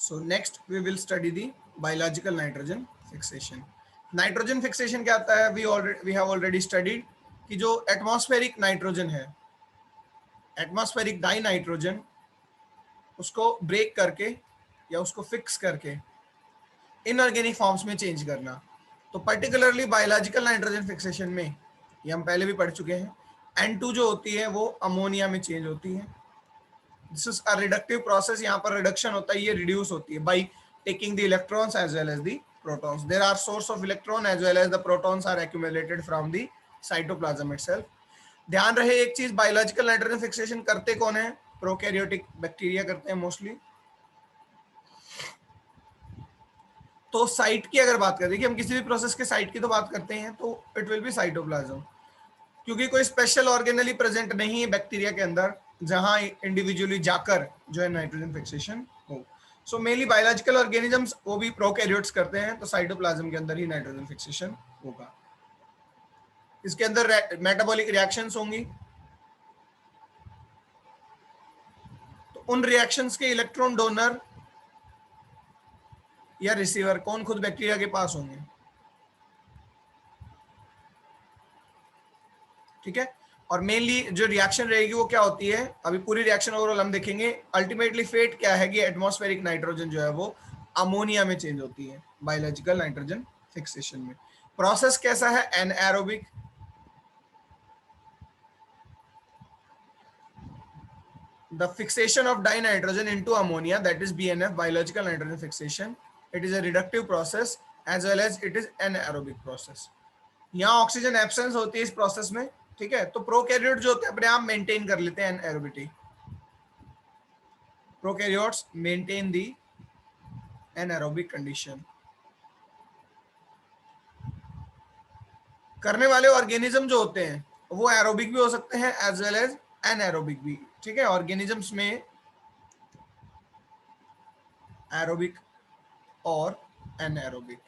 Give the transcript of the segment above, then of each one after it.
So next we will study the biological nitrogen fixation. Nitrogen fixation क्या आता है? We have already studied कि जो एटमॉस्फेरिक नाइट्रोजन है, एटमॉस्फेरिक डाई नाइट्रोजन, उसको ब्रेक करके या उसको फिक्स करके इनऑर्गेनिक फॉर्म्स में चेंज करना. तो पर्टिकुलरली बायोलॉजिकल नाइट्रोजन फिक्सेशन में, ये हम पहले भी पढ़ चुके हैं, N2 जो होती है वो अमोनिया में चेंज होती है. This is a reductive process. यहाँ पर रिडक्शन होता है, ये रिड्यूस होती है by taking the electrons as well as the protons. There are source of electron as well as the protons are accumulated from the cytoplasm itself. ध्यान रहे एक चीज, बायोलॉजिकल नाइट्रोजन फिक्सेशन करते कौन है? प्रोकैरियोटिक बैक्टीरिया करते हैं मोस्टली. तो साइट की अगर बात करें कि हम किसी भी प्रोसेस के साइट की तो बात करते हैं, तो इट विल बी साइटोप्लाज्म, क्योंकि कोई स्पेशल ऑर्गेनली प्रेजेंट नहीं है बैक्टीरिया के अंदर जहां इंडिविजुअली जाकर जो है नाइट्रोजन फिक्सेशन हो. सो मेनली बायोलॉजिकल ऑर्गेनिजम्स वो भी प्रोकैरियोट्स करते हैं, तो साइटोप्लाज्म के अंदर ही नाइट्रोजन फिक्सेशन होगा. इसके अंदर मेटाबॉलिक रिएक्शंस होंगी, तो उन रिएक्शंस के इलेक्ट्रॉन डोनर या रिसीवर कौन खुद बैक्टीरिया के पास होंगे. ठीक है. और मेनली जो रिएक्शन रहेगी वो क्या होती है, अभी पूरी रिएक्शन ओवरऑल हम देखेंगे. अल्टीमेटली फेट क्या है कि एटमॉस्फेरिक नाइट्रोजन जो है वो अमोनिया में चेंज होती है बायोलॉजिकल नाइट्रोजन फिक्सेशन में. प्रोसेस कैसा है? Anaerobic. The fixation of dinitrogen into ammonia, that is BNF, biological nitrogen fixation. It is a reductive process as well as it is anaerobic process. यहाँ oxygen absence होती है इस process में. ठीक है. तो प्रोकैरियोट जो होते हैं अपने आप मेंटेन कर लेते हैं एनाएरोबिटी. Prokaryotes maintain the anaerobic condition. करने वाले ऑर्गेनिज्म जो होते हैं वो एरोबिक भी हो सकते हैं एज वेल एज एनाएरोबिक भी. ठीक है. ऑर्गेनिजम्स में एरोबिक और anaerobic,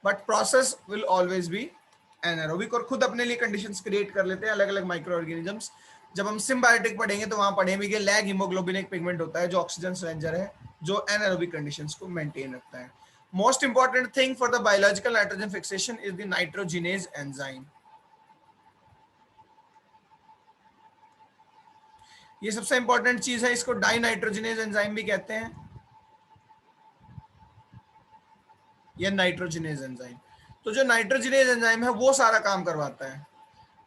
but process will always be anaerobic. और खुद अपने लिए कंडीशंस क्रिएट कर लेते हैं अलग अलग माइक्रो ऑर्गेनिजम्स. जब हम सिम्बायोटिक पढ़ेंगे तो वहां पढ़ेंगे लैग हीमोग्लोबिन एक पिगमेंट होता है जो ऑक्सीजन स्ट्रेंजर है, जो एनाएरोबिक कंडीशंस को मेंटेन रखता है. Most important thing for the biological nitrogen fixation is the nitrogenase enzyme. ये सबसे इंपॉर्टेंट चीज है. इसको डाई नाइट्रोजिनेज एंजाइम भी कहते हैं या नाइट्रोजिनेज एंजाइम. तो जो नाइट्रोजिनेज एंजाइम है वो सारा काम करवाता है,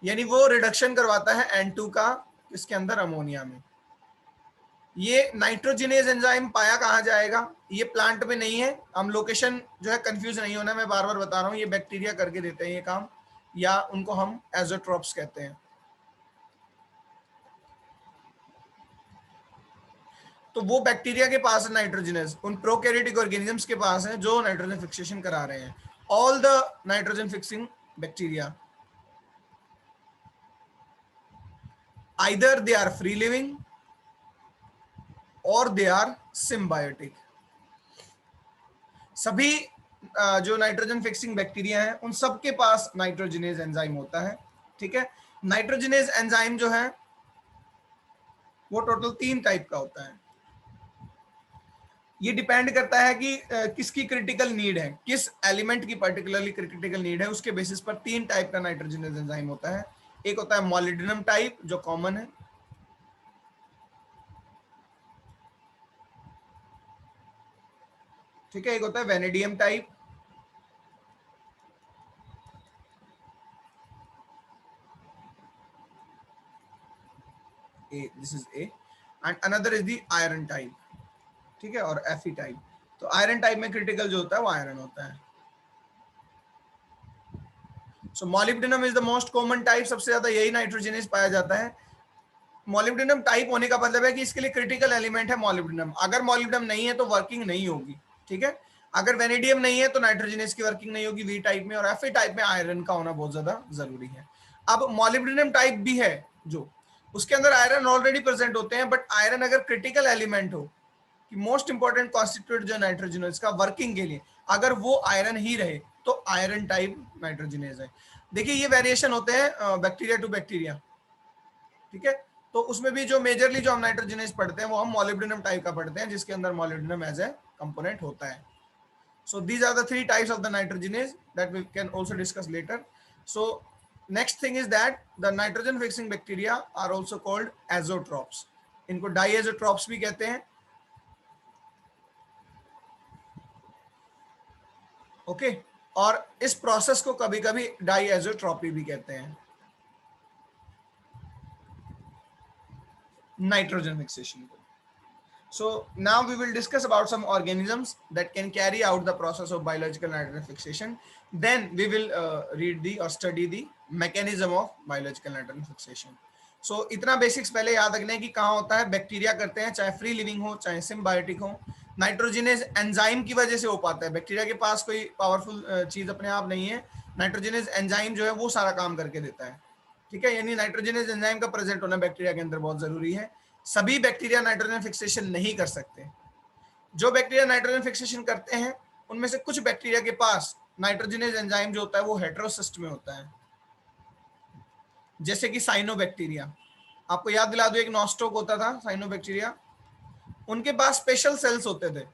यानी वो रिडक्शन करवाता है N2 का इसके अंदर अमोनिया में. ये नाइट्रोजिनेज एंजाइम पाया कहाँ जाएगा? ये प्लांट में नहीं है. हम लोकेशन जो है कंफ्यूज नहीं होना, मैं बार बार बता रहा हूँ, ये बैक्टीरिया करके देते हैं ये काम, या उनको हम एजोट्रोप्स कहते हैं. तो वो बैक्टीरिया के पास है नाइट्रोजिनेज, उन प्रोकैरियोटिक ऑर्गेनिजम्स के पास है जो नाइट्रोजन फिक्सेशन करा रहे हैं. All the nitrogen fixing bacteria either they are free living or they are symbiotic. सभी जो नाइट्रोजन फिक्सिंग बैक्टीरिया हैं उन सब के पास नाइट्रोजिनेज एंजाइम होता है. ठीक है. नाइट्रोजिनेज एंजाइम जो है वो टोटल 3 टाइप का होता है. ये डिपेंड करता है कि किसकी क्रिटिकल नीड है, किस एलिमेंट की पर्टिकुलरली क्रिटिकल नीड है, उसके बेसिस पर 3 टाइप का नाइट्रोजिनेज एंजाइम होता है. एक होता है मॉलिब्डेनम टाइप जो कॉमन है. ठीक है. एक होता है vanadium type. This is A. And another is the iron type. ठीक है. और Fe टाइप. तो आयरन टाइप में क्रिटिकल जो होता है वो आयरन होता है. So molybdenum is the most common type. सबसे ज्यादा यही नाइट्रोजिनेज पाया जाता है. मॉलिब्डेनम टाइप होने का मतलब है कि इसके लिए क्रिटिकल एलिमेंट है मॉलिब्डेनम. अगर मॉलिब्डेनम नहीं है तो वर्किंग नहीं होगी. ठीक है. अगर वेनेडियम नहीं है तो नाइट्रोजिनेज की वर्किंग नहीं होगी वी टाइप में. और Fe टाइप में आयरन का होना बहुत ज्यादा जरूरी है. अब मॉलिब्डेनम टाइप भी है जो, उसके अंदर आयरन ऑलरेडी प्रेजेंट होते हैं, बट आयरन अगर क्रिटिकल एलिमेंट हो कि मोस्ट इंपॉर्टेंट कॉन्स्टिट्यूट जो नाइट्रोजिनेज का वर्किंग के लिए, अगर वो आयरन ही रहे तो आयरन टाइप नाइट्रोजिनेज है. देखिए ये वेरिएशन होते हैं बैक्टीरिया टू बैक्टीरिया. ठीक है. तो उसमें भी जो मेजरली जो हम नाइट्रोजनेज पढ़ते हैं वो हम मॉलिब्डेनम टाइप का पढ़ते हैं, जिसके अंदर मॉलिब्डेनम एज ए कंपोनेंट होता है. So these are the three types of the nitrogenase that we can also discuss later. So next thing is that the nitrogen fixing bacteria are also called azotrophs. इनको diazotrophs भी कहते हैं. Okay okay? और इस process को कभी कभी डाइएजोट्रॉपी भी कहते हैं, नाइट्रोजन फिक्सेशन को. So now we will discuss about some organisms that can carry out the process of biological nitrogen fixation. Then we will read the or study the mechanism of biological nitrogen fixation. So इतना basics पहले याद रखने की कहाँ होता है, bacteria करते हैं, चाहे फ्री लिविंग हो चाहे सिम्बायोटिक हो. नाइट्रोजनेज एंजाइम की वजह से हो पाता है. बैक्टीरिया के पास कोई पावरफुल चीज अपने आप नहीं है. नाइट्रोजनेज एंजाइम जो है वो सारा काम करके देता है. ठीक है, यानी नाइट्रोजनेज एंजाइम का प्रेजेंट होना बैक्टीरिया के अंदर बहुत जरूरी है. सभी बैक्टीरिया नाइट्रोजन फिक्सेशन नहीं कर सकते. जो बैक्टीरिया नाइट्रोजन फिक्सेशन करते हैं उनमें से कुछ बैक्टीरिया के पास नाइट्रोजनेज एंजाइम जो होता है वो हेटेरोसिस्ट में होता है, जैसे कि साइनोबैक्टीरिया. आपको याद दिला दो, एक नॉस्टोक होता था साइनोबैक्टीरिया. उनके पास स्पेशल सेल्स होते थे,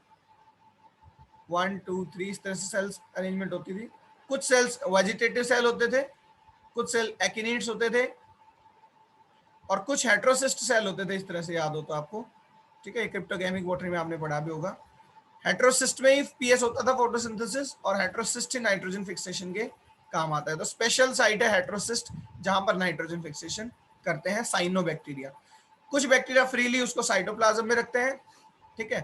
1 2 3 इस तरह से सेल्स अरेंजमेंट होती थी. कुछ सेल्स वेजिटेटिव सेल होते थे, कुछ सेल एक्टिनिड्स होते थे, और कुछ हेटेरोसिस्ट सेल होते थे. इस तरह से याद हो तो आपको. ठीक है, क्रिप्टोगेमिक बॉटनी में आपने पढ़ा भी होगा. हेटेरोसिस्ट में ही पीएस होता था फोटोसिंथेसिस, और हेटेरोसिस्ट ही नाइट्रोजन फिक्सेशन के काम आता है. तो स्पेशल साइट है हेटेरोसिस्ट जहां पर नाइट्रोजन फिक्सेशन करते हैं साइनोबैक्टीरिया. कुछ बैक्टीरिया फ्रीली उसको साइटोप्लाज्म में रखते हैं. ठीक है,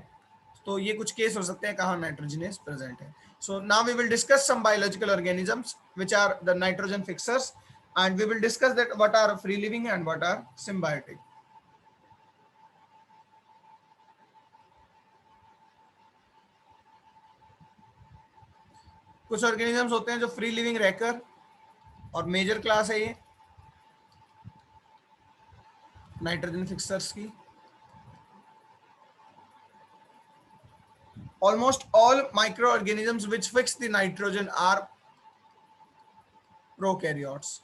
तो ये कुछ केस हो सकते हैं कहाँ नाइट्रोजनेज प्रेजेंट है. So now we will discuss some biological organisms which are the nitrogen fixers, and we will discuss that what are free living and what are symbiotic. कुछ ऑर्गेनिजम्स होते हैं जो फ्री लिविंग रहकर, और major class है ये nitrogen fixers की. Almost all microorganisms which fix the nitrogen are prokaryotes.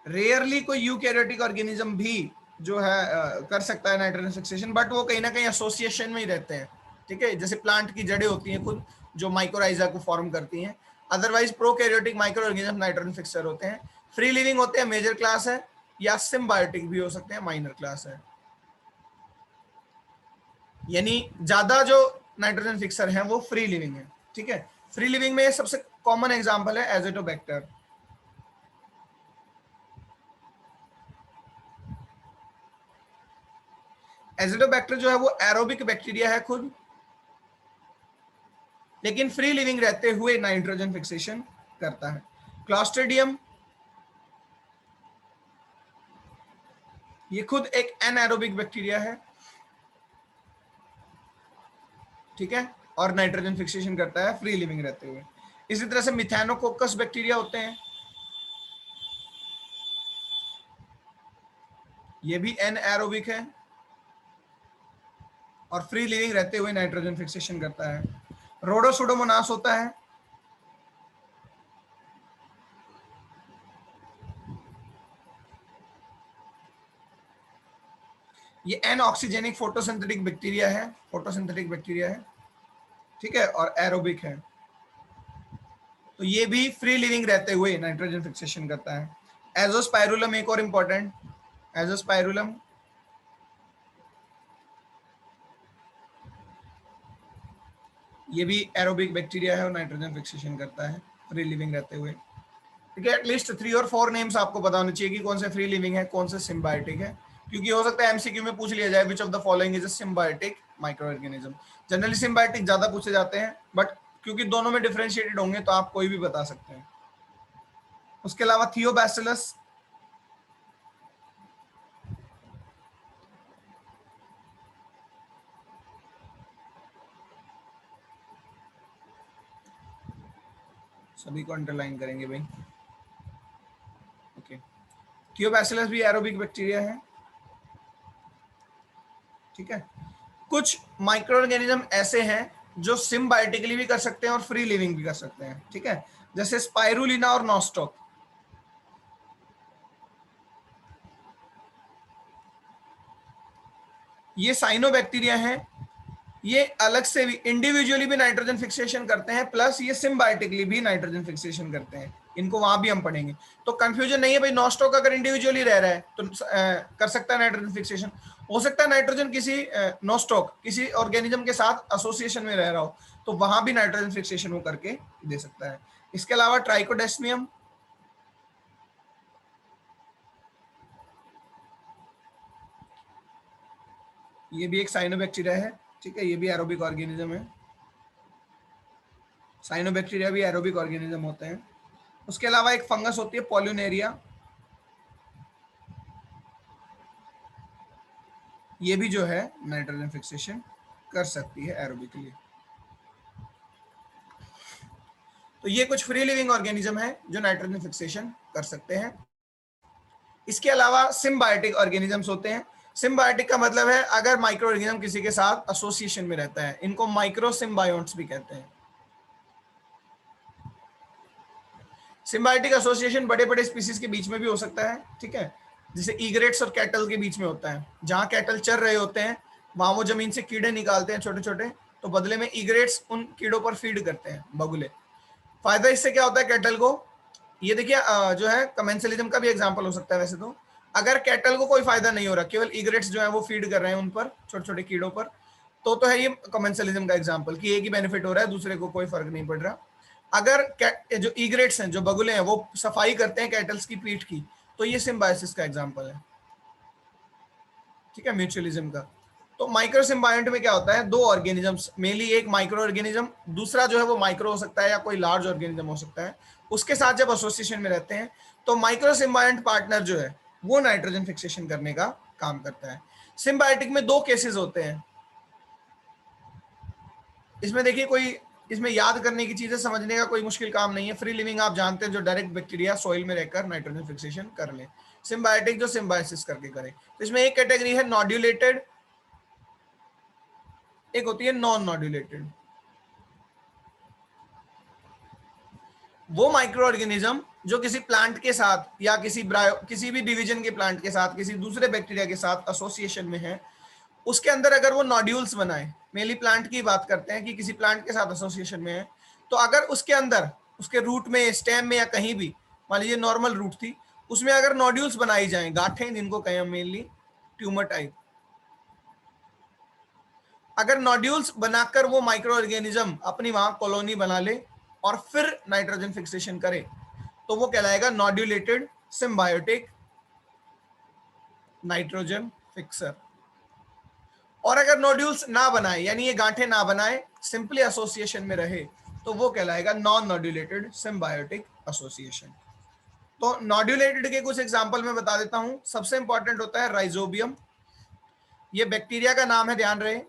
Rarely कोई यूकैरियोटिक ऑर्गेनिज्म भी जो है कर सकता है नाइट्रोजन फिक्सेशन, बट वो कहीं ना कहीं एसोसिएशन में ही रहते हैं. ठीक है, जैसे प्लांट की जड़ें होती हैं खुद जो माइक्रोराइजा को फॉर्म करती हैं. Otherwise prokaryotic micro organism nitrogen fixer होते हैं. फ्री लिविंग होते हैं, मेजर क्लास है, या सिम्बायोटिक भी हो सकते हैं, माइनर क्लास है. यानी ज्यादा जो नाइट्रोजन फिक्सर है वो फ्री लिविंग है. ठीक है, फ्री लिविंग में सबसे कॉमन एग्जांपल है एज़ोटोबैक्टर. एज़ोटोबैक्टर जो है वो एरोबिक बैक्टीरिया है खुद, लेकिन फ्री लिविंग रहते हुए नाइट्रोजन फिक्सेशन करता है. क्लॉस्ट्रिडियम ये खुद एक एनारोबिक बैक्टीरिया है. ठीक है, और नाइट्रोजन फिक्सेशन करता है फ्री लिविंग रहते हुए. इसी तरह से मिथेनोकोकस बैक्टीरिया होते हैं, ये भी एनारोबिक है और फ्री लिविंग रहते हुए नाइट्रोजन फिक्सेशन करता है. रोडोसुडोमोनास होता है, ये एन ऑक्सीजेनिक फोटोसिंथेटिक बैक्टीरिया है, ठीक है, और एरोबिक है. तो ये भी फ्री लिविंग रहते हुए नाइट्रोजन फिक्सेशन करता है. एजोस्पाइरुलम एक और इंपॉर्टेंट, एजोस्पाइरुलम ये भी एरोबिक बैक्टीरिया है और नाइट्रोजन फिक्सेशन करता है फ्री लिविंग रहते हुए. ठीक है, एटलीस्ट 3 और 4 नेम्स आपको पता होने चाहिए कि कौन से फ्री लिविंग है, कौन से सिम्बायोटिक है, क्योंकि हो सकता है एमसीक्यू में पूछ लिया जाए which of the following is a symbiotic micro organism. Generally symbiotic ज्यादा पूछे जाते हैं, बट क्योंकि दोनों में डिफरेंशिएटेड होंगे तो आप कोई भी बता सकते हैं. उसके अलावा थियोबैसिलस, सभी को अंडरलाइन करेंगे भाई. ओके, थियोबैसिलस भी एरोबिक बैक्टीरिया है. ठीक है, कुछ माइक्रो ऑर्गेनिज्म ऐसे हैं जो सिम्बायोटिकली भी कर सकते हैं और फ्री लिविंग भी कर सकते हैं. ठीक है, जैसे स्पाइरुलिना और नॉस्टॉक. ये साइनोबैक्टीरिया हैं, ये अलग से भी इंडिविजुअली भी नाइट्रोजन फिक्सेशन करते हैं, प्लस ये सिम्बायोटिकली भी नाइट्रोजन फिक्सेशन करते हैं, इनको वहां भी हम पढ़ेंगे। तो कंफ्यूजन नहीं है भाई, नॉस्टॉक अगर इंडिविजुअली रह रहा है तो कर सकता है नाइट्रोजन फिक्सेशन, हो सकता है नाइट्रोजन किसी नॉस्टॉक किसी ऑर्गेनिज्म के साथ एसोसिएशन में रह रहा हो, तो वहां भी नाइट्रोजन फिक्सेशन वो करके दे सकता है। इसके अलावा ट्राइकोडेस्मियम, ये भी एक साइनोबैक्टीरिया है, ठीक है, ये भी एरोबिक ऑर्गेनिज्म है, साइनोबैक्टीरिया भी एरोबिक ऑर्गेनिज्म होते हैं। उसके अलावा एक फंगस होती है पॉल्यूनेरिया, ये भी जो है नाइट्रोजन फिक्सेशन कर सकती है एरोबिकली। तो ये कुछ फ्री लिविंग ऑर्गेनिज्म है जो नाइट्रोजन फिक्सेशन कर सकते हैं। इसके अलावा सिम्बायोटिक ऑर्गेनिजम्स होते हैं। सिम्बायोटिक का मतलब है अगर माइक्रो ऑर्गेनिज्म किसी के साथ एसोसिएशन में रहता है, इनको माइक्रो सिम्बायोट्स भी कहते हैं। सिम्बायोटिक एसोसिएशन बड़े बड़े स्पीसीज के बीच में भी हो सकता है, ठीक है, जैसे ईग्रेट्स और कैटल के बीच में होता है, जहां कैटल चर रहे होते हैं वहां वो जमीन से कीड़े निकालते हैं छोटे छोटे, तो बदले में ईग्रेट्स उन कीड़ों पर फीड करते हैं, बगुले। फायदा इससे क्या होता है कैटल को, ये देखिए जो है कमेंसलिज्म का भी एग्जांपल हो सकता है वैसे तो, अगर कैटल को कोई फायदा नहीं हो रहा, केवल ईग्रेट्स जो है वो फीड कर रहे हैं उन पर, छोटे छोटे कीड़ों पर, तो है ये कमेंसलिज्म का एग्जांपल कि एक ही बेनिफिट हो रहा है, दूसरे को कोई फर्क नहीं पड़ रहा। अगर जो ईग्रेट्स हैं, जो बगुले हैं, वो सफाई करते हैं कैटल्स की पीठ की, तो ये सिम्बायोसिस का एग्जांपल है, ठीक है, म्यूचुअलिज्म का। तो माइक्रो सिम्बायोट में क्या होता है, दो ऑर्गेनिजम्स, मेनली एक माइक्रो ऑर्गेनिज्म, दूसरा जो है वो माइक्रो हो सकता है या कोई लार्ज ऑर्गेनिज्म हो सकता है, उसके साथ जब एसोसिएशन में रहते हैं तो माइक्रो सिम्बायोट पार्टनर जो है वो नाइट्रोजन फिक्सेशन करने का काम करता है। सिम्बायोटिक में दो केसेस होते हैं, इसमें देखिए कोई इसमें याद करने की चीजें, समझने का कोई मुश्किल काम नहीं है। फ्री लिविंग आप जानते हैं जो डायरेक्ट बैक्टीरिया सॉइल में रहकर नाइट्रोजन फिक्सेशन कर ले, सिम्बायोटिक जो सिम्बायोसिस करके करे। तो इसमें एक कैटेगरी है नॉड्यूलेटेड, एक होती है नॉन नॉड्यूलेटेड। वो माइक्रो ऑर्गेनिज्म जो किसी प्लांट के साथ या किसी भी डिवीजन के प्लांट के साथ किसी दूसरे बैक्टीरिया के साथ एसोसिएशन में है, उसके अंदर अगर वो नॉड्यूल्स बनाए, मेनली प्लांट की बात करते हैं कि किसी प्लांट के साथ एसोसिएशन में है, तो अगर उसके अंदर उसके रूट में, स्टेम में या कहीं भी, मान लीजिए नॉर्मल रूट थी, उसमें अगर नॉड्यूल्स बनाई जाए, गांठें जिनको कहें हम मेनली, ट्यूमर टाइप, अगर नॉड्यूल्स बनाकर वो माइक्रो ऑर्गेनिज्म अपनी वहां कॉलोनी बना ले और फिर नाइट्रोजन फिक्सेशन करे, तो वो कहलाएगा नॉड्यूलेटेड सिम्बायोटिक नाइट्रोजन फिक्सर। और अगर नोड्यूल्स ना बनाए, यानी ये गांठें ना बनाए, सिंपली एसोसिएशन में रहे, तो वो कहलाएगा नॉन नोड्यूलेटेड सिम्बायोटिक एसोसिएशन। तो नोड्यूलेटेड के कुछ एग्जांपल मैं बता देता हूं। सबसे इंपॉर्टेंट होता है राइजोबियम, ये बैक्टीरिया का नाम है, ध्यान रहे।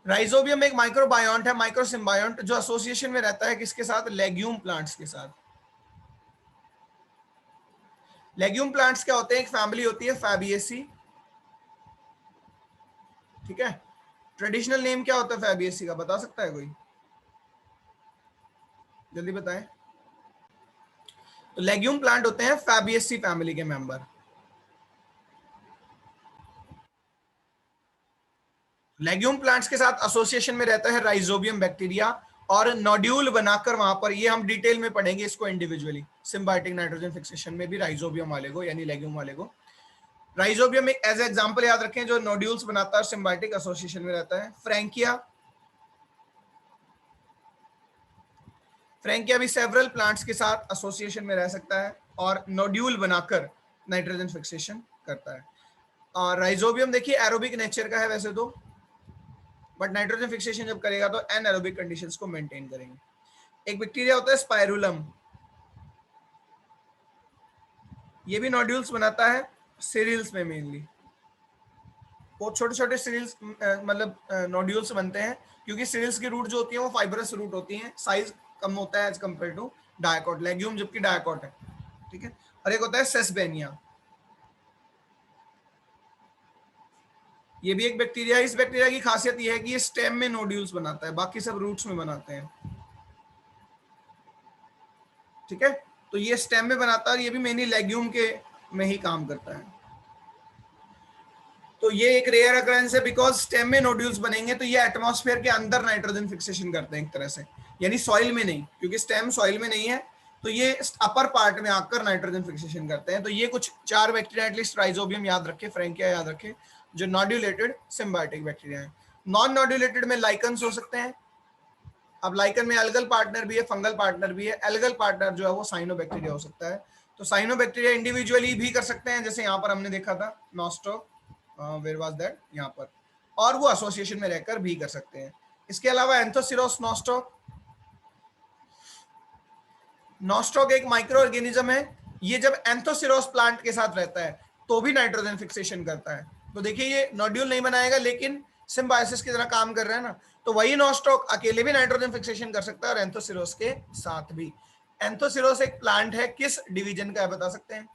राइजोबियम एक माइक्रोबायोन्ट है, माइक्रो सिम्बायोन्ट, जो एसोसिएशन में रहता है किसके साथ, लेग्यूम प्लांट्स के साथ। लेग्यूम प्लांट्स क्या होते हैं, एक फैमिली होती है फैबिएसी, ठीक है। ट्रेडिशनल नेम क्या होता है फैबिएसी का, बता सकता है कोई, जल्दी बताएं। तो लेग्यूम प्लांट होते हैं फैबिएसी फैमिली के मेंबर। लेग्यूम प्लांट्स के साथ एसोसिएशन में रहता है राइजोबियम बैक्टीरिया, और नोड्यूल बनाकर वहां पर, ये हम डिटेल में पढ़ेंगे इसको इंडिविजुअली, सिम्बायोटिक नाइट्रोजन फिक्सेशन में भी राइजोबियम वाले को, यानी लेग्यूम वाले को। राइजोबियम एक एज एग्जांपल याद रखें जो नोड्यूल्स बनाता है, सिम्बायोटिक एसोसिएशन में रहता है। फ्रैंकिया, फ्रैंकिया भी सेवरल प्लांट्स के साथ एसोसिएशन में रह सकता है और नोड्यूल बनाकर नाइट्रोजन फिक्सेशन करता है। और राइजोबियम देखिए एरोबिक नेचर का है वैसे तो, बट नाइट्रोजन फिक्सेशन जब करेगा तो एनएरोबिक कंडीशंस को मेंटेन करेंगे। एक बैक्टीरिया होता है स्पाइरुलम, ये भी नोड्यूल्स बनाता है सीरियल्स में, मेनली वो छोटे छोटे सीरियल्स, मतलब नोड्यूल्स बनते हैं, क्योंकि सीरियल्स की रूट जो होती है वो फाइबरस रूट होती हैं, साइज कम होता है as compare to dicot, legume जबकि डायकॉट है, ठीक है। और एक होता है सेसबेनिया, ये भी एक बैक्टीरिया है। इस बैक्टीरिया की खासियत ये है कि ये स्टेम में नोड्यूल्स बनाता है, बाकी सब रूट्स में बनाते हैं, ठीक है। तो ये स्टेम में बनाता है और ये भी मेनली लेग्यूम के में ही काम करता है। तो ये एक रेयर अकरेंस है बिकॉज स्टेम में नोड्यूल्स बनेंगे तो ये एटमॉस्फेयर के अंदर नाइट्रोजन फिक्सेशन करते हैं एक तरह से, यानी सॉइल में नहीं, क्योंकि स्टेम सॉइल में नहीं है तो ये अपर पार्ट में आकर नाइट्रोजन फिक्सेशन करते हैं। तो ये कुछ 4 बैक्टीरिया एटलीस्ट राइजोबियम याद रखे, फ्रैंकिया याद रखे, जो नॉड्यूलेटेड सिम्बायोटिक बैक्टीरिया है। नॉन नॉड्यूलेटेड में लाइकन्स हो सकते हैं। अब लाइकन में अलगल पार्टनर भी है, फंगल पार्टनर भी है। अलगल पार्टनर जो है वो साइनोबैक्टीरिया हो सकता है। तो साइनोबैक्टीरिया इंडिविजुअली भी कर सकते हैं, जैसे यहाँ पर हमने देखा था नॉस्टॉक, वेयर वाज दैट, यहाँ पर, और वो एसोसिएशन में रहकर भी कर सकते हैं। इसके अलावा एंथोसिरोस नॉस्टॉक, नॉस्टॉक एक माइक्रो ऑर्गेनिज्म है। ये जब एंथोसिरोस प्लांट के साथ रहता है तो भी नाइट्रोजन फिक्सेशन करता है। तो देखिए ये नोड्यूल नहीं बनाएगा लेकिन सिम्बायोसिस की तरह काम कर रहा है ना। तो वही नॉस्टॉक अकेले भी नाइट्रोजन फिक्सेशन कर सकता है और एंथोसिरोस के साथ भी। एंथोसिरोस एक प्लांट है, किस डिवीजन का है बता सकते हैं?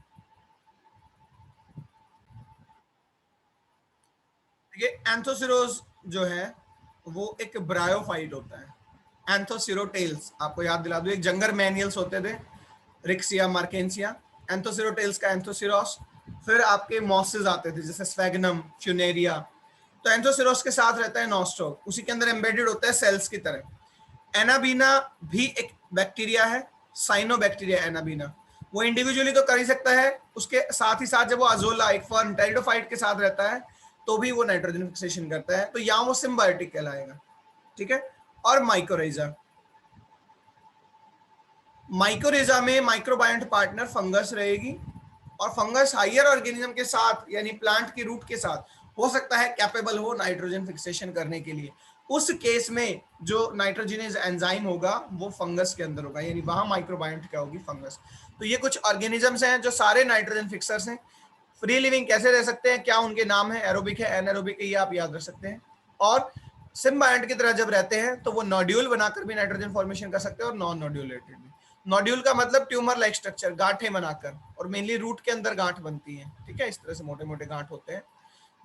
देखिए एंथोसिरोस जो है वो एक ब्रायोफाइट होता है। एंथोसिरोटेल्स आपको याद दिला दूं, एक जंगर मैनियल्स होते थे, रिक्सिया, मार्केंसिया, एंथोसिरोटेल्स का एंथोसिरोस। फिर आपके मॉसेस आते थे जैसे स्फेगनम, फ्यूनेरिया। तो एंथोसिरोस के साथ रहता है नॉस्टॉक, उसी के अंदर एम्बेडेड होता है सेल्स की तरह। एनाबीना भी एक बैक्टीरिया है, साइनोबैक्टीरिया एनाबीना। वो इंडिविजुअली तो कर ही सकता है, उसके साथ ही साथ जब वो अजोला एक फर्न टेरिडोफाइट के साथ रहता है तो भी वो नाइट्रोजन फिक्सेशन करता है, तो यहाँ वो सिम्बायोटिक कहलाएगा। ठीक है। और माइकोरेजा, माइकोरेजा में माइक्रोबायोन्ट पार्टनर फंगस रहेगी, और फंगस हायर ऑर्गेनिज्म के साथ यानी प्लांट की रूट के साथ हो सकता है कैपेबल हो नाइट्रोजन फिक्सेशन करने के लिए। उस केस में जो नाइट्रोजनेज एंजाइम होगा वो फंगस के अंदर होगा, यानी वहां माइक्रोबायोन्ट क्या होगी, फंगस। तो ये कुछ ऑर्गेनिजम्स हैं जो सारे नाइट्रोजन फिक्सर्स हैं। फ्री लिविंग कैसे रह सकते हैं, क्या उनके नाम है, एरोबिक है, एनारोबिक है, ये आप याद रख सकते हैं। और सिम्बायोंट की तरह जब रहते हैं तो वो नोड्यूल बनाकर भी नाइट्रोजन फॉर्मेशन कर सकते हैं और नॉन नोड्यूलेटेड भी। नोड्यूल का मतलब ट्यूमर लाइक स्ट्रक्चर, गांठें बनाकर, और मेनली रूट के अंदर गांठ बनती है। ठीक है, इस तरह से मोटे मोटे गांठ होते हैं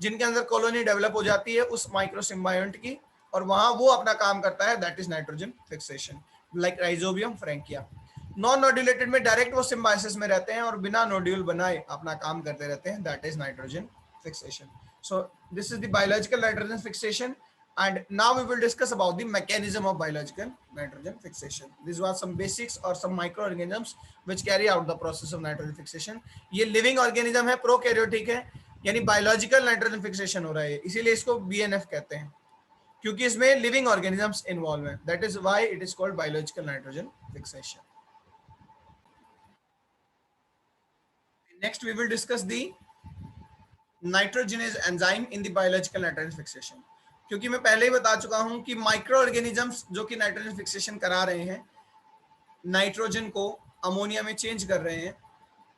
जिनके अंदर कॉलोनी डेवलप हो जाती है उस माइक्रो सिम्बायोंट की, और वहां वो अपना काम करता है, that is nitrogen fixation, like Rhizobium, Frankia. Non nodulated में डायरेक्ट वो सिम्बायोसिस में रहते हैं और बिना नोड्यूल बनाए अपना काम करते रहते हैं, that is nitrogen fixation. So this is the biological nitrogen fixation, and now we will discuss about the mechanism of biological nitrogen fixation. These were some basics or some microorganisms which carry out the process of nitrogen fixation. ये living organism है, prokaryotic है, यानी biological nitrogen fixation हो रहा है, इसीलिए इसको BNF कहते हैं, क्योंकि इसमें लिविंग ऑर्गेनिजम्स इन्वॉल्व हैं, that is why it is called biological nitrogen fixation. Next we will discuss the nitrogenase enzyme in the biological nitrogen fixation. क्योंकि मैं पहले ही बता चुका हूं कि माइक्रो ऑर्गेनिजम्स जो कि नाइट्रोजन फिक्सेशन करा रहे हैं, नाइट्रोजन को अमोनिया में चेंज कर रहे हैं,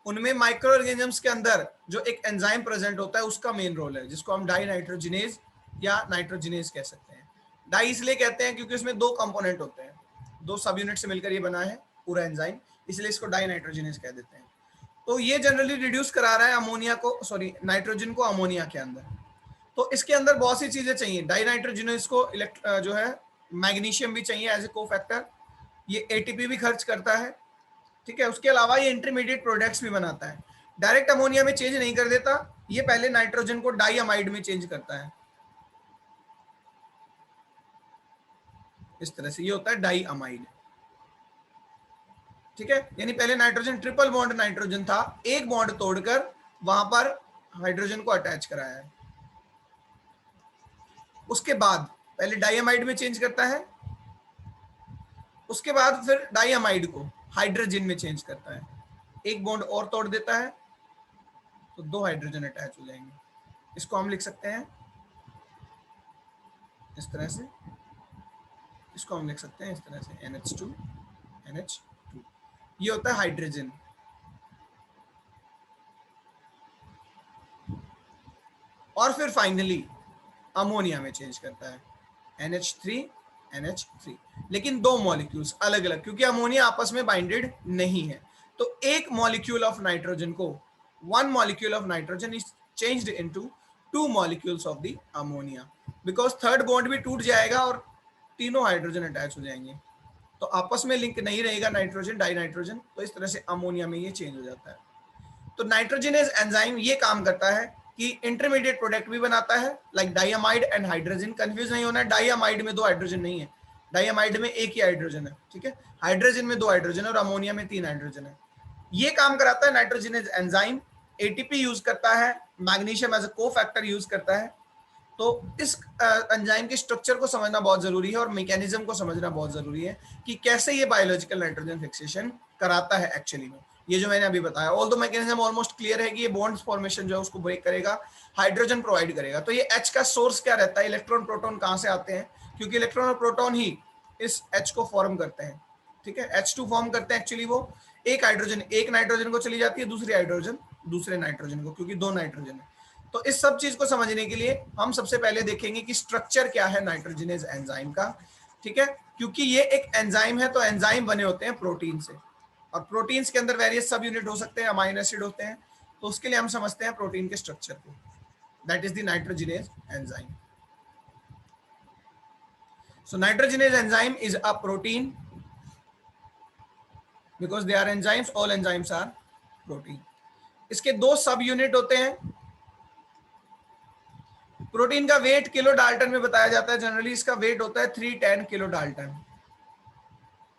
उनमें माइक्रो ऑर्गेनिजम्स के अंदर जो एक एंजाइम प्रेजेंट होता है उसका मेन रोल है, जिसको हम डाई नाइट्रोजिनेज या नाइट्रोजिनेज कह सकते हैं। डाई इसलिए कहते हैं क्योंकि उसमें 2 कंपोनेंट होते हैं, 2 सब यूनिट से मिलकर ये बना है पूरा एंजाइम, इसलिए इसको डाई नाइट्रोजिनेज कह देते हैं। तो ये जनरली रिड्यूस करा रहा है अमोनिया को, सॉरी नाइट्रोजन को अमोनिया के अंदर। तो इसके अंदर बहुत सी चीजें चाहिए। डाई नाइट्रोजिनेज को जो है मैग्नीशियम भी चाहिए एज ए कोफैक्टर, ये एटीपी भी खर्च करता है। ठीक है, उसके अलावा ये इंटरमीडिएट प्रोडक्ट्स भी बनाता है, डायरेक्ट अमोनिया में चेंज नहीं कर देता, ये पहले नाइट्रोजन को डाई अमाइड में चेंज करता है। इस तरह से ये होता है डाई अमाइड। ठीक है, यानी पहले नाइट्रोजन ट्रिपल बॉन्ड नाइट्रोजन था, एक बॉन्ड तोड़कर वहां पर हाइड्रोजन को अटैच कराया है। उसके बाद पहले डाइअमाइड में चेंज करता है, उसके बाद फिर डाइअमाइड को हाइड्रोजन में चेंज करता है, एक बॉन्ड और तोड़ देता है तो 2 हाइड्रोजन अटैच हो जाएंगे। इसको हम लिख सकते हैं इस तरह से, इसको हम लिख सकते हैं इस तरह से NH2 NH2, ये होता है हाइड्रोजन। और फिर फाइनली अमोनिया में चेंज करता है NH3 NH3, लेकिन 2 मॉलिक्यूल्स अलग अलग, क्योंकि अमोनिया आपस में बाइंडेड नहीं है। तो एक मॉलिक्यूल ऑफ नाइट्रोजन को, 1 molecule of nitrogen is changed into 2 molecules of the ammonia, because third bond भी टूट जाएगा और तीनों हाइड्रोजन अटैच हो जाएंगे, तो आपस में लिंक नहीं रहेगा नाइट्रोजन डाई नाइट्रोजन, तो इस तरह से अमोनिया में ये चेंज हो जाता है। तो नाइट्रोजनेज एंजाइम ये काम करता है कि इंटरमीडिएट प्रोडक्ट भी बनाता है, लाइक डाइअमाइड एंड हाइड्रोजन। कंफ्यूज नहीं होना है, डाइअमाइड में 2 हाइड्रोजन नहीं है, डाइअमाइड में 1 ही हाइड्रोजन है, ठीक है। हाइड्रोजन में 2 हाइड्रोजन और अमोनिया में 3 हाइड्रोजन है। ये काम कराता है नाइट्रोजनेज एंजाइम, एटीपी यूज करता है, magnesium as a cofactor use करता है। तो इस एंजाइम के स्ट्रक्चर को समझना बहुत जरूरी है और मैकेनिज्म को समझना बहुत जरूरी है कि कैसे ये बायोलॉजिकल नाइट्रोजन फिक्सेशन कराता है एक्चुअली में। ये जो मैंने अभी बताया, ऑल दो मैकेनिज्म ऑलमोस्ट क्लियर है कि ये बॉन्ड्स फॉर्मेशन जो है उसको ब्रेक करेगा, हाइड्रोजन प्रोवाइड करेगा। तो ये H का सोर्स क्या रहता है, इलेक्ट्रॉन प्रोटॉन कहाँ से आते हैं, क्योंकि इलेक्ट्रॉन और प्रोटॉन ही इस H को फॉर्म करते हैं, ठीक है। H2 फॉर्म करते हैं एक्चुअली, वो एक हाइड्रोजन एक नाइट्रोजन को चली जाती है, दूसरी हाइड्रोजन दूसरे नाइट्रोजन को, क्योंकि 2 नाइट्रोजन है। तो इस सब चीज को समझने के लिए हम सबसे पहले देखेंगे कि स्ट्रक्चर क्या है नाइट्रोजनेज एंजाइम का, ठीक है। क्योंकि ये एक एंजाइम है, तो एंजाइम बने होते हैं प्रोटीन से, और प्रोटीन्स के अंदर वेरियस सब यूनिट हो सकते हैं, अमाइनो एसिड होते हैं। तो उसके लिए हम समझते हैं प्रोटीन के स्ट्रक्चर को, that is the nitrogenase enzyme. So nitrogenase enzyme is a protein because they are enzymes, all enzymes are protein. इसके 2 सब यूनिट होते हैं। प्रोटीन का वेट किलो डाल्टन में बताया जाता है, जनरली इसका वेट होता है 310 किलो डाल्टन,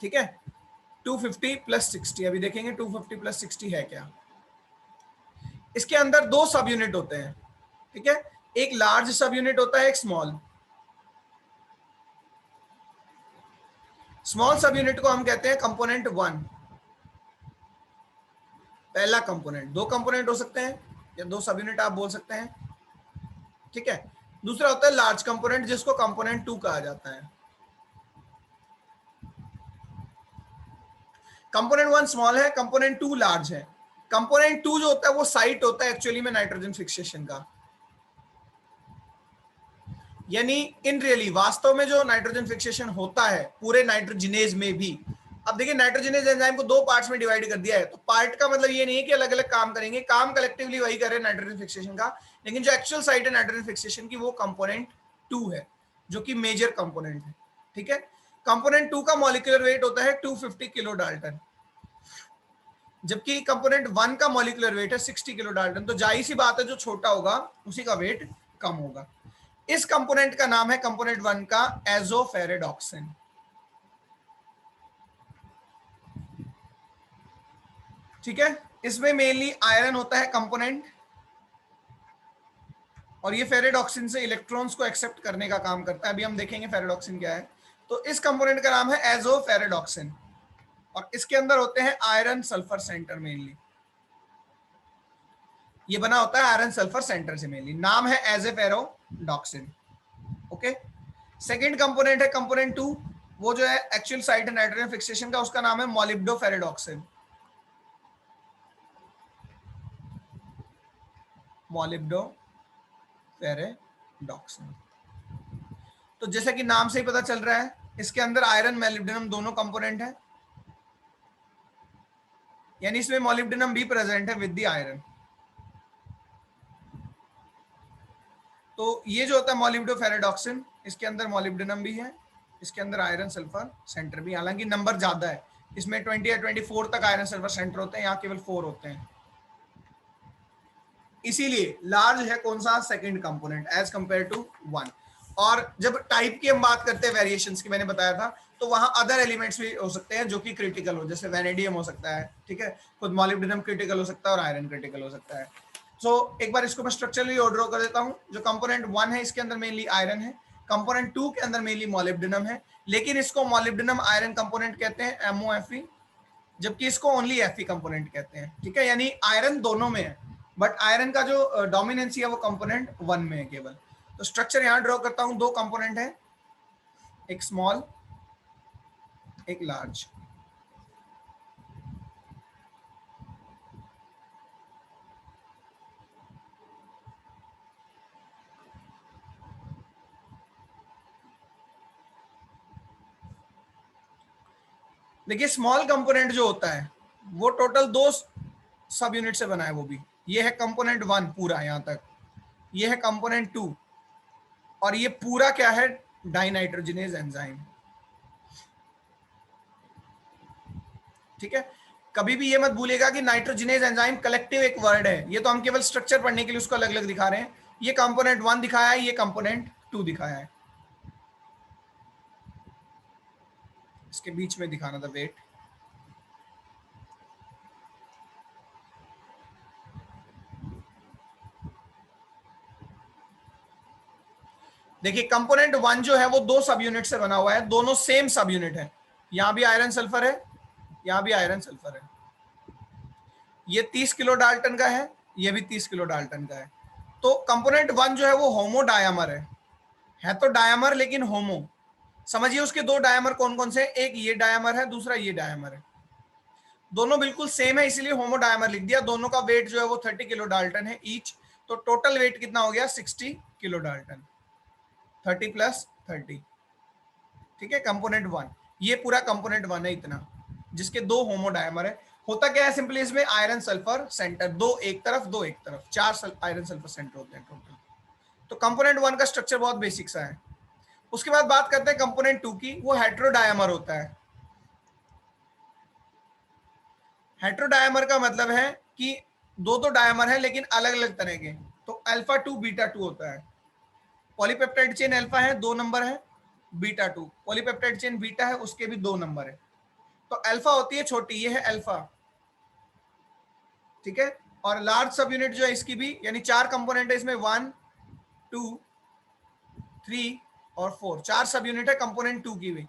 ठीक है। 250 प्लस 60, अभी देखेंगे 250 प्लस 60 है क्या। इसके अंदर 2 सब यूनिट होते हैं, ठीक है। एक लार्ज सब यूनिट होता है, एक स्मॉल। स्मॉल सब यूनिट को हम कहते हैं कंपोनेंट 1, पहला कंपोनेंट। 2 कंपोनेंट हो सकते हैं या 2 सब यूनिट आप बोल सकते हैं, ठीक है। दूसरा होता है लार्ज कंपोनेंट, जिसको कंपोनेंट 2 कहा जाता है। कंपोनेंट 1 स्मॉल है, कंपोनेंट 2 लार्ज है। कंपोनेंट 2 जो होता है वो साइट होता है एक्चुअली में नाइट्रोजन फिक्सेशन का, यानी इन रियली वास्तव में जो नाइट्रोजन फिक्सेशन होता है पूरे नाइट्रोजनेज में भी। अब देखिए नाइट्रोजनेज एंजाइम को 2 पार्ट्स में डिवाइड कर दिया है, तो पार्ट का मतलब ये नहीं है कि अलग अलग काम करेंगे, काम कलेक्टिवली वही कर रहे हैं नाइट्रोजन फिक्सेशन का, लेकिन जो एक्चुअल साइट है नाइट्रोजन फिक्सेशन की वो कंपोनेंट 2 है, जो कि मेजर कंपोनेंट है, ठीक है। कंपोनेंट 2 का मॉलिक्यूलर वेट होता है 250 किलो डाल्टन, जबकि कंपोनेंट 1 का मॉलिक्यूलर वेट है 60 किलो डाल्टन। तो जाहिर सी बात है जो छोटा होगा उसी का वेट कम होगा। इस कंपोनेंट का नाम है कंपोनेंट 1 का एजोफेरेडॉक्सिन, ठीक है। इसमें मेनली आयरन होता है कंपोनेंट, और ये फेरेडॉक्सिन से इलेक्ट्रॉन्स को एक्सेप्ट करने का काम करता है। अभी हम देखेंगे फेरेडॉक्सिन क्या है। तो इस कंपोनेंट का नाम है एजोफेरेडॉक्सिन, और इसके अंदर होते हैं आयरन सल्फर सेंटर मेनली। ये बना होता है आयरन सल्फर सेंटर से मेनली, नाम है एजोफेरेडॉक्सिन, ओके। सेकंड कंपोनेंट है कंपोनेंट 2, वो जो है एक्चुअल साइट है नाइट्रोजन फिक्सेशन का, उसका नाम है मॉलिब्डोफेरेडॉक्सिन, मॉलिब्डोफेरेडॉक्सिन। तो जैसा कि नाम से ही पता चल रहा है, इसके अंदर आयरन मोलिब्डेनम दोनों कंपोनेंट है, यानी इसमें मोलिब्डेनम भी प्रेजेंट है विद द आयरन। तो ये जो होता है मॉलिब्डोफेरेडॉक्सिन, इसके अंदर मोलिब्डेनम भी है, इसके अंदर आयरन सल्फर सेंटर भी, हालांकि नंबर ज्यादा है, इसमें 20 या 24 तक आयरन सल्फर सेंटर होते हैं, यहाँ केवल 4 होते हैं। इसीलिए लार्ज है कौन सा, second component as compare to 1। और जब टाइप की हम बात करते हैं वेरिएशंस की, मैंने बताया था, तो वहां अदर एलिमेंट्स भी हो सकते हैं जो कि क्रिटिकल हो, जैसे वेनेडियम हो सकता है, ठीक है, खुद मॉलिब्डेनम क्रिटिकल हो सकता है और आयरन क्रिटिकल हो सकता है। सो एक बार इसको मैं स्ट्रक्चरली ड्रॉ कर देता हूं। जो कंपोनेंट 1 है इसके अंदर मेनली आयरन है, कंपोनेंट 2 के अंदर मेनली मॉलिब्डेनम है, लेकिन इसको मॉलिब्डेनम आयरन कंपोनेंट कहते हैं MOFE, जबकि इसको ओनली Fe कंपोनेंट कहते हैं, ठीक है। यानी आयरन दोनों में है, बट आयरन का जो डोमिनेंसी है वो कंपोनेंट 1 में है केवल। तो स्ट्रक्चर यहां ड्रॉ करता हूं, 2 कंपोनेंट है, एक स्मॉल एक लार्ज। देखिए स्मॉल कंपोनेंट जो होता है वो टोटल 2 सब यूनिट से बना है, वो भी ये है कंपोनेंट 1 पूरा यहां तक, ये है कंपोनेंट 2, और ये पूरा क्या है, डाइनाइट्रोजनेज एंजाइम, ठीक है। कभी भी ये मत भूलिएगा कि नाइट्रोजिनेज एंजाइम कलेक्टिव एक वर्ड है, ये तो हम केवल स्ट्रक्चर पढ़ने के लिए उसको अलग अलग दिखा रहे हैं। ये कंपोनेंट 1 दिखाया है, ये कंपोनेंट 2 दिखाया है, इसके बीच में दिखाना था वेट। देखिए कंपोनेंट 1 जो है वो 2 सब यूनिट से बना हुआ है, दोनों सेम सब यूनिट है, यहां भी आयरन सल्फर है, यहां भी आयरन सल्फर है। ये 30 किलो डाल्टन का है, ये भी 30 किलो डाल्टन का है। तो कंपोनेंट 1 जो है वो होमो डायामर है तो डायामर लेकिन होमो। समझिए उसके दो डायामर कौन कौन से, एक ये डायामर है, दूसरा ये डायामर है, दोनों बिल्कुल सेम है इसलिए होमो डायामर लिख दिया। दोनों का वेट जो है वो 30 किलो डाल्टन है ईच, तो टोटल वेट कितना हो गया 60 किलो डाल्टन, 30 प्लस 30, ठीक है। कंपोनेंट 1, ये पूरा कंपोनेंट 1 है इतना, जिसके दो होमो डायामर है। होता क्या है सिंपली इसमें, आयरन सल्फर सेंटर, दो एक तरफ दो एक तरफ, 4 आयरन सल्फर सेंटर होते हैं टोटल। तो कंपोनेंट 1 का स्ट्रक्चर बहुत बेसिक सा है। उसके बाद बात करते हैं कंपोनेंट 2 की, वो हेट्रोडायामर होता है। हेट्रोडायामर का मतलब है कि दो दो डायमर है लेकिन अलग अलग तरह के, तो अल्फा 2 बीटा 2 होता है। पॉलीपेप्टाइड चेन अल्फा है 2 नंबर है, बीटा 2 पॉलीपेप्टाइड चेन बीटा है उसके भी 2 नंबर है। तो अल्फा होती है छोटी, ये है अल्फा, ठीक है। और लार्ज सब यूनिट जो है इसकी भी, यानी 4 कंपोनेंट है इसमें, 1 2 3 और 4, 4 सब यूनिट है कंपोनेंट 2 की भी।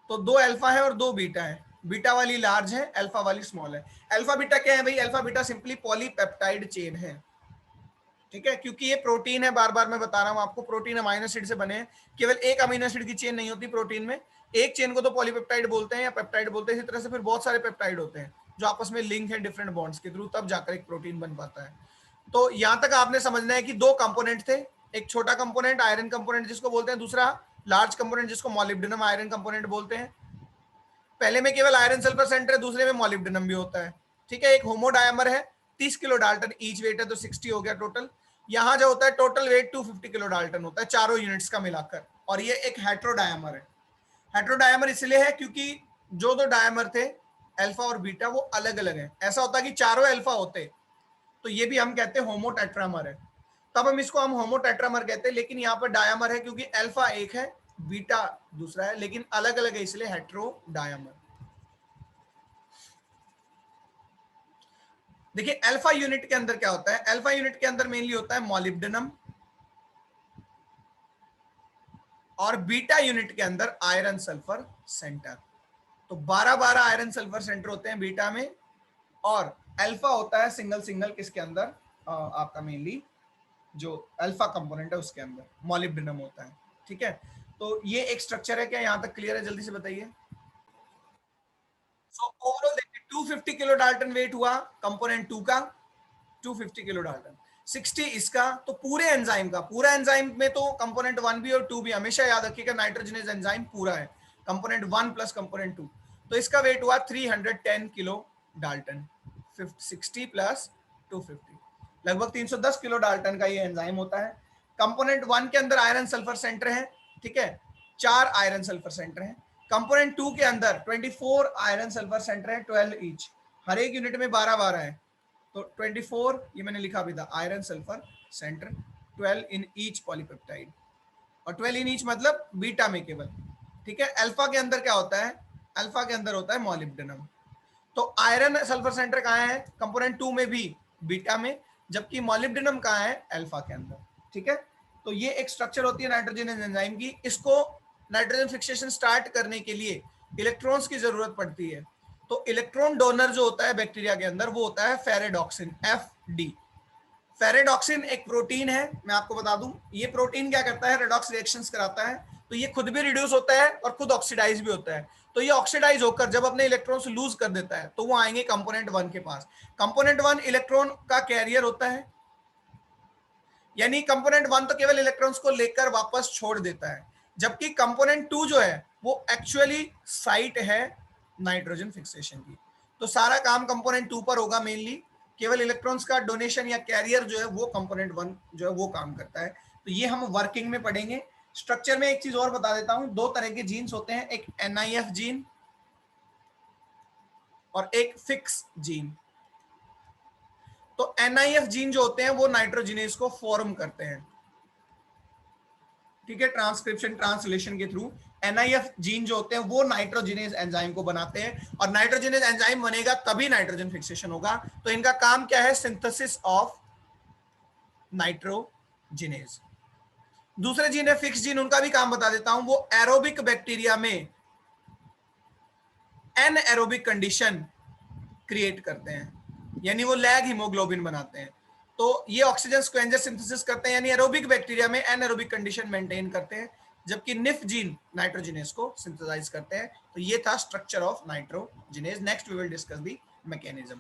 तो 2 अल्फा है और 2 बीटा है, बीटा वाली लार्ज है, अल्फा वाली स्मॉल है। अल्फा बीटा क्या है भाई, alpha beta simply polypeptide chain है, ठीक है। क्योंकि ये प्रोटीन है, बार बार मैं बता रहा हूं आपको, प्रोटीन अमीनो एसिड से बने हैं, केवल एक अमीनो एसिड की चेन नहीं होती प्रोटीन में। एक चेन को तो पॉलीपेप्टाइड बोलते हैं या पेप्टाइड बोलते हैं, इसी तरह से फिर बहुत सारे पेप्टाइड होते हैं जो आपस में लिंक है डिफरेंट बॉन्ड्स के थ्रू, तब जाकर एक प्रोटीन बन पाता है। तो यहां तक आपने समझना है कि दो कंपोनेंट थे, एक छोटा कंपोनेंट आयरन कंपोनेंट जिसको बोलते हैं, दूसरा लार्ज कंपोनेंट जिसको मॉलिब्डेनम आयरन कंपोनेंट बोलते हैं। पहले में केवल आयरन सल्फर सेंटर है, दूसरे में मॉलिब्डेनम भी होता है, ठीक है। एक होमोडायमर है, 30 किलो डाल्टन ईच वेट है, तो 60 हो गया टोटल। यहां जो होता है टोटल वेट 250 किलो डाल्टन होता है चारों यूनिट्स का मिलाकर। और ये एक हेट्रोडायमर है। हेट्रोडायमर इसलिए है क्योंकि जो दो डायमर थे अल्फा और बीटा वो अलग अलग है। ऐसा होता है कि चारों अल्फा होते तो ये भी हम कहते हैं होमोटेट्रामर है, तब हम इसको हम होमोटेट्रामर कहते हैं। लेकिन यहाँ पर डायमर है क्योंकि अल्फा एक है बीटा दूसरा है, लेकिन अलग अलग है इसलिए हेट्रोडायमर। देखिए अल्फा यूनिट के अंदर क्या होता है, अल्फा यूनिट के अंदर मेनली होता है मॉलिब्डेनम, और बीटा यूनिट के अंदर आयरन सल्फर सेंटर। तो 12-12 आयरन सल्फर सेंटर होते हैं बीटा में, और अल्फा होता है सिंगल सिंगल किसके अंदर, आपका मेनली जो अल्फा कंपोनेंट है उसके अंदर मॉलिब्डेनम होता है, ठीक है। तो ये एक स्ट्रक्चर है, क्या यहां तक क्लियर है, जल्दी से बताइए। सो ओवरऑल देखिए 250 किलो डाल्टन वेट हुआ कंपोनेंट 2 का, 250 किलो डाल्टन, 60 इसका। तो पूरे एंजाइम का, पूरा एंजाइम में तो कंपोनेंट 1 भी और 2 भी, हमेशा याद रखिएगा नाइट्रोजनेज एंजाइम पूरा है, कंपोनेंट 1 प्लस कंपोनेंट 2। तो इसका वेट हुआ 310 किलो डाल्टन, 60 प्लस 250, लगभग 310 किलो डाल्टन का ये एंजाइम होता है। कंपोनेंट 1 के अंदर आयरन सल्फर सेंटर है, ठीक है, 4 आयरन सल्फर सेंटर है। कंपोनेंट 2 के अंदर 24 आयरन सल्फर सेंटर है, 12 ईच, हर एक यूनिट में 12-12 है। तो 24 ये मैंने लिखा भी था, iron sulphur centre, 12 in each polypeptide, और 12 इन ईच मतलब बीटा में केवल, ठीक है। अल्फा के अंदर क्या होता है, अल्फा के अंदर होता है मॉलिब्डेनम। तो आयरन सल्फर सेंटर कहाँ है, कंपोनेंट 2 में भी बीटा में, जबकि मॉलिब्डेनम कहाँ है, अल्फा के अंदर, ठीक है। तो ये एक स्ट्रक्चर होती है नाइट्रोजन एंजाइम की। इसको नाइट्रोजन फिक्सेशन स्टार्ट करने के लिए इलेक्ट्रॉन्स की जरूरत पड़ती है। तो इलेक्ट्रॉन डोनर जो होता है बैक्टीरिया के अंदर वो होता है फेरेडॉक्सिन, FD। फेरेडॉक्सिन एक प्रोटीन है, मैं आपको बता दूं, ये प्रोटीन क्या करता है, रेडॉक्स रिएक्शंस कराता है। तो ये खुद भी रिड्यूस होता है और खुद ऑक्सीडाइज भी होता है। तो ये ऑक्सीडाइज होकर जब अपने इलेक्ट्रॉन्स लूज कर देता है तो वो आएंगे कंपोनेंट 1 के पास। कंपोनेंट 1 इलेक्ट्रॉन का कैरियर होता है, यानी कंपोनेंट 1 तो केवल इलेक्ट्रॉन्स को लेकर वापस छोड़ देता है, जबकि कंपोनेंट 2 जो है वो एक्चुअली साइट है नाइट्रोजन फिक्सेशन की। तो सारा काम कंपोनेंट 2 पर होगा मेनली, केवल इलेक्ट्रॉन्स का डोनेशन या कैरियर जो है वो कंपोनेंट 1 जो है वो काम करता है। तो ये हम वर्किंग में पढ़ेंगे। स्ट्रक्चर में एक चीज और बता देता हूं, दो तरह के जीन्स होते हैं, एक NIF जीन और एक फिक्स जीन। तो NIF जीन जो होते हैं वो नाइट्रोजिनेज को फॉर्म करते हैं, ठीक है, ट्रांसक्रिप्शन ट्रांसलेशन के थ्रू। NIF जीन जो होते हैं वो नाइट्रोजिनेज एंजाइम को बनाते हैं, और नाइट्रोजिनेज एंजाइम बनेगा तभी नाइट्रोजन फिक्सेशन होगा। तो इनका काम क्या है? Synthesis of nitrogenase. दूसरे जीन है फिक्स जीन, उनका भी काम बता देता हूं। वो एरोबिक बैक्टीरिया में एनएरोबिक कंडीशन क्रिएट करते हैं, यानी वो लैग हीमोग्लोबिन बनाते हैं। तो ये ऑक्सीजन स्क्वेंजर सिंथेसिस करते हैं, यानी एरोबिक बैक्टीरिया में एनएरोबिक कंडीशन मेंटेन करते हैं, जबकि निफ जीन नाइट्रोजिनेज को सिंथेसाइज करते हैं। तो ये था structure of nitrogenase. Next we will discuss the mechanism.